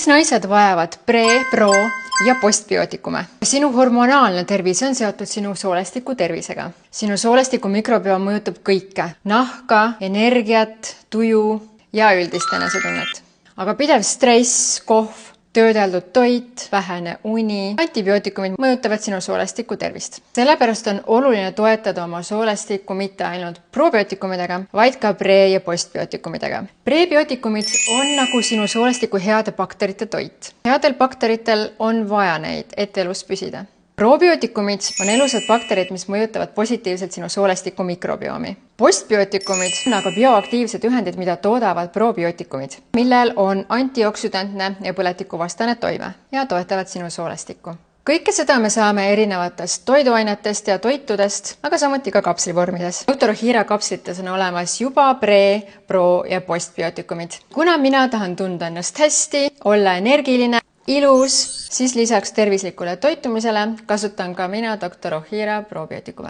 Miks naised vajavad pre-, pro- ja postbiootikume? Sinu hormonaalne tervis on seotud sinu soolestiku tervisega. Sinu soolestiku mikrobiom mõjutab kõike. Nahka, energiat, tuju ja üldist enesetunnet. Aga pidev stress, kohv, töödeldud toit, vähene uni, antibiootikumid mõjutavad sinu soolestiku tervist. Sellepärast on oluline toetada oma soolestikku mitte ainult probiootikumidega, vaid ka pre- ja postbiootikumidega. Prebiotikumid on nagu sinu soolestiku heade bakterite toit. Headel bakteritel on vaja neid, et elus püsida. Probiootikumid on elusad bakterid, mis mõjutavad positiivselt sinu soolestiku mikrobiomi. Postbiootikumid on aga bioaktiivsed ühendid, mida toodavad probiootikumid, millel on antioksüdantne ja põletikuvastane toime ja toetavad sinu soolestikku. Kõike seda me saame erinevatest toiduainetest ja toitudest, aga samuti ka kapslivormides. Dr. Ohhira kapslites on olemas juba pre-, pro- ja postbiootikumid. Kuna mina tahan tunda ennast hästi, olla energiline, ilus, siis lisaks tervislikule toitumisele kasutan ka mina Dr. Ohhira probiootikume.